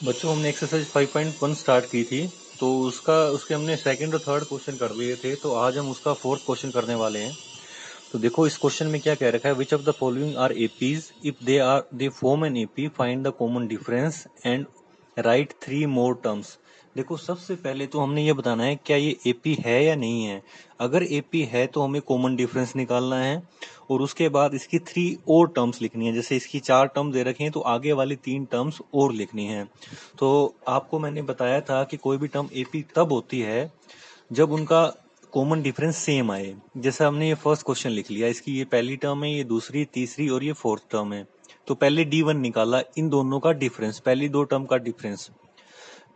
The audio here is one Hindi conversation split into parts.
बच्चों हमने एक्सरसाइज 5.1 स्टार्ट की थी, तो उसके हमने सेकंड और थर्ड क्वेश्चन कर दिए थे। तो आज हम उसका फोर्थ क्वेश्चन करने वाले हैं। तो देखो इस क्वेश्चन में क्या कह रखा है, which of the following are APs, if they form an AP find the common difference and write 3 more terms. देखो सबसे पहले तो हमने ये बताना है क्या ये एपी है या नहीं है। अगर एपी है तो हमें कॉमन डिफरेंस निकालना है और उसके बाद इसकी 3 और टर्म्स लिखनी है। जैसे इसकी 4 टर्म दे रखे हैं तो आगे वाली 3 टर्म्स और लिखनी है। तो आपको मैंने बताया था कि कोई भी टर्म एपी तब होती है जब उनका कॉमन डिफरेंस सेम आए। जैसे हमने ये फर्स्ट क्वेश्चन लिख लिया, इसकी ये पहली टर्म है, ये दूसरी, तीसरी और ये फोर्थ टर्म है। तो पहले D1 निकाला, इन दोनों का डिफरेंस, पहली दो टर्म का डिफरेंस।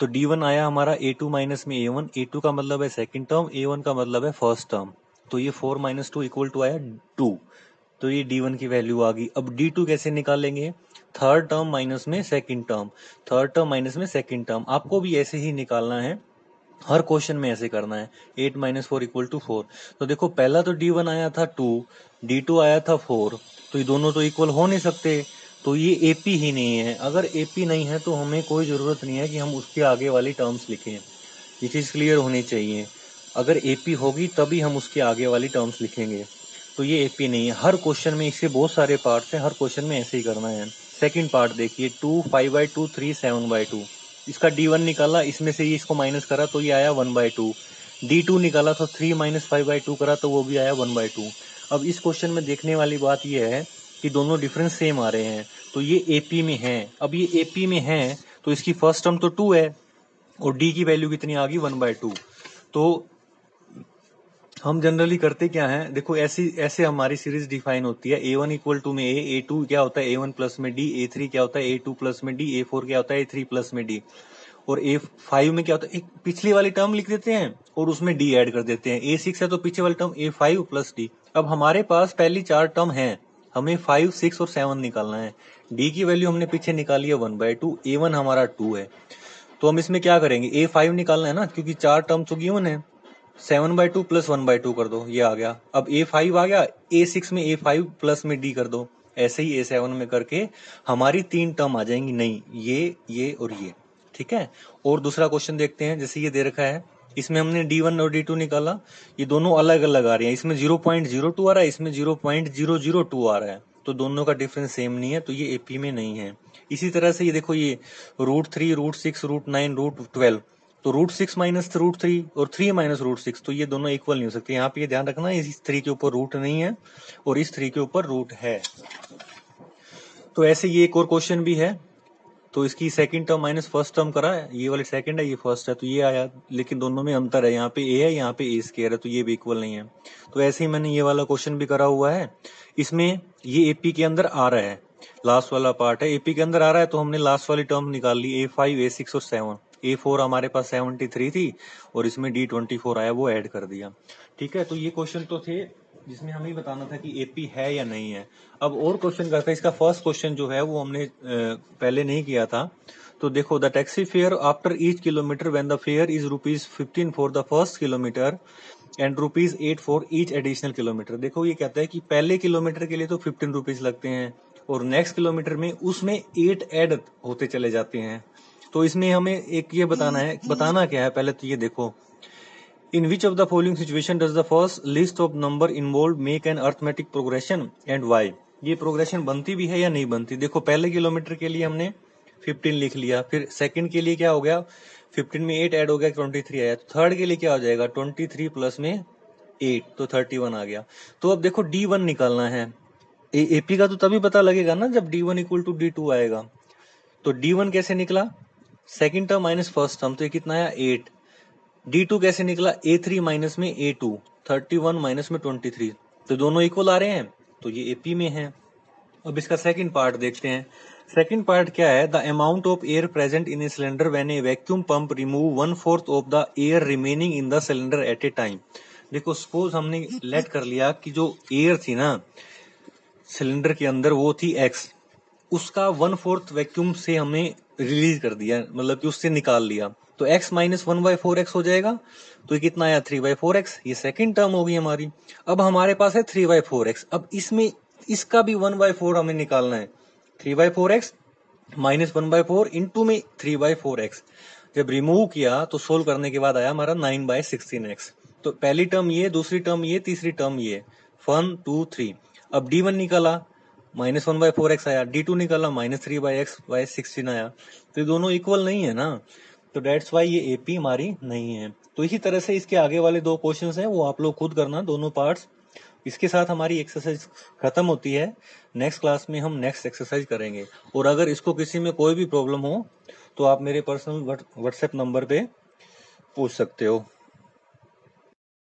तो D1 आया हमारा A2 माइनस में A1, A2 का मतलब है सेकंड टर्म, A1 का मतलब है फर्स्ट टर्म। तो ये 4 माइनस 2 इक्वल टू आया 2। तो ये D1 की वैल्यू आ गई। अब D2 कैसे निकालेंगे, थर्ड टर्म माइनस में second term, third term minus में सेकंड टर्म। आपको भी ऐसे ही निकालना है, हर क्वेश्चन में ऐसे करना है। 8 माइनस 4 इक्वल टू 4। तो देखो पहला तो D1 आया था 2, D2 आया था 4, तो ये दोनों तो इक्वल हो नहीं सकते। तो ये एपी ही नहीं है। अगर एपी नहीं है तो हमें कोई जरूरत नहीं है कि हम उसके आगे वाली टर्म्स लिखें। ये चीज क्लियर होनी चाहिए। अगर एपी होगी तभी हम उसके आगे वाली टर्म्स लिखेंगे। तो ये एपी नहीं है। हर क्वेश्चन में, इसके बहुत सारे पार्ट्स हैं, हर क्वेश्चन में ऐसे ही करना है। सेकंड पार्ट देखिए, 2 5/2 3 7/2। इसका D1 निकाला, इसमें से ये इसको माइनस करा तो ये आया 1/2। D2 निकाला तो 3 माइनस 5/2 करा तो वो भी आया 1/2। अब इस क्वेश्चन में देखने वाली बात ये है कि दोनों डिफरेंस सेम आ रहे हैं, तो ये एपी में है। अब ये एपी में है तो इसकी फर्स्ट टर्म तो 2 है और डी की वैल्यू कितनी आ गई 1/2। तो हम जनरली करते क्या है, देखो ऐसी ऐसे हमारी सीरीज डिफाइन होती है। A1 इक्वल टू में A2 क्या होता है A1 प्लस में D, A3 क्या होता है A2 प्लस में D, A4 क्या होता है A3 प्लस में D, और A5 में क्या होता है, एक पिछली वाली टर्म लिख देते हैं और उसमें D ऐड कर देते हैं। A6 है तो पीछे वाली टर्म A5 प्लस D। अब हमारे पास पहली 4 टर्म है, हमें 5 6 और 7 निकालना है। D की वैल्यू हमने पीछे निकाली है 1/2, A1 हमारा 2 है। तो हम इसमें क्या करेंगे, A5 निकालना है ना, क्योंकि 4 टर्म तो गिवन है। 7/2 प्लस 1/2 कर दो, ये आ गया। अब A5 आ गया, A6 में A5 प्लस में D कर दो। ऐसे ही A7 में करके हमारी 3 टर्म आ जाएंगी। नहीं, ये और ये, ठीक है। और दूसरा क्वेश्चन देखते हैं। जैसे ये दे रखा है, इसमें हमने D1 और D2 निकाला, ये दोनों अलग अलग आ रही हैं। इसमें 0.02 आ रहा है, इसमें 0.002 आ रहा है, तो दोनों का डिफरेंस सेम नहीं है, तो ये एपी में नहीं है। इसी तरह से ये देखो, ये √3 √6 √9 √12, तो √6 माइनस √3 और 3 माइनस √6, तो ये दोनों इक्वल नहीं हो सकते। यहाँ पे ये ध्यान रखना, इस 3 के ऊपर रूट नहीं है और इस 3 के ऊपर रूट है। तो ऐसे ये एक और क्वेश्चन भी है। तो इसकी second term minus first term करा है, ये वाली सेकंड है, ये फर्स्ट है, तो ये आया। लेकिन दोनों में अंतर है, यहाँ पे ए है, यहाँ पे ए स्क्वायर है, तो ये भी इक्वल नहीं है। तो ऐसे ही मैंने ये वाला क्वेश्चन भी करा हुआ है। इसमें ये एपी के अंदर आ रहा है, लास्ट वाला पार्ट है, एपी के अंदर आ रहा है, तो हमने लास्ट वाली टर्म निकाल ली, A5 A6 और 7। A4 हमारे पास 73 थी और इसमें D24 आया, वो ऐड कर दिया। ठीक है, तो ये क्वेश्चन तो थे जिसमें हमें बताना था कि एपी है या नहीं है। अब और क्वेश्चन करते हैं। इसका फर्स्ट क्वेश्चन जो है वो हमने पहले नहीं किया था। तो देखो, the taxi fare after each kilometre when the fair is ₹15 for the first kilometre and ₹8 for each additional kilometre. देखो ये कहता है कि पहले किलोमीटर के लिए तो ₹15 लगते हैं और नेक्स्ट किलोमीटर में उसमें 8 ऐड होते चले जाते हैं। तो इसमें हमें एक ये बताना है, बताना क्या है पहले तो ये देखो, in which of the following situation does the first list of number involve make an arithmetic progression and why. ये प्रोग्रेशन बनती भी है या नहीं बनती। देखो पहले किलोमीटर के लिए हमने 15 लिख लिया, फिर सेकंड के लिए क्या हो गया, 15 में 8 ऐड हो गया, 23 आया। तो थर्ड के लिए क्या हो जाएगा, 23 प्लस में 8, तो 31 आ गया। तो अब देखो D1 निकालना है। एपी का तो तभी पता लगेगा ना जब D1 इक्वल टू D2 आएगा। तो D1 कैसे निकला, second term minus first term, तो ये कितना आया 8। D2 कैसे निकला, A3 माइनस में A2, 31 माइनस में 23, तो दोनों इक्वल आ रहे हैं, तो ये एपी में है। अब इसका सेकंड पार्ट देखते हैं। सेकंड पार्ट क्या है, the amount of air present in a cylinder when A vacuum pump remove 1/4 of the air remaining in the cylinder eight A time. देखो सपोज हमने लेट कर लिया कि जो एयर थी ना सिलेंडर के अंदर वो थी x, उसका 1/4 वैक्यूम से हमें रिलीज कर दिया, मतलब कि उससे निकाल लिया, तो x माइनस 1/4x हो जाएगा। तो ये कितना आया 3/4x, ये सेकंड टर्म होगी हमारी। अब हमारे पास है 3/4x, अब इसमें इसका भी 1/4 हमें निकालना है। 3/4x -1/4 इंटू में 3/4x। जब रिमूव किया तो सोल्व करने के बाद आया हमारा 9/16x। तो पहली टर्म ये, दूसरी टर्म ये, तीसरी टर्म ये, 1 2 3। अब d1 निकाला, -1/4x आया, d2 निकाला, -3/x/16 आया। तो ये दोनों इक्वल नहीं है ना, तो डेट्स वाई ये एपी हमारी नहीं है। तो इसी तरह से इसके आगे वाले 2 क्वेश्चंस हैं वो आप लोग खुद करना, दोनों पार्ट्स। इसके साथ हमारी एक्सरसाइज खत्म होती है। नेक्स्ट क्लास में हम नेक्स्ट एक्सरसाइज करेंगे। और अगर इसको किसी में कोई भी प्रॉब्लम हो तो आप मेरे पर्सनल व्हाट्सएप नंबर पे पूछ सकते हो।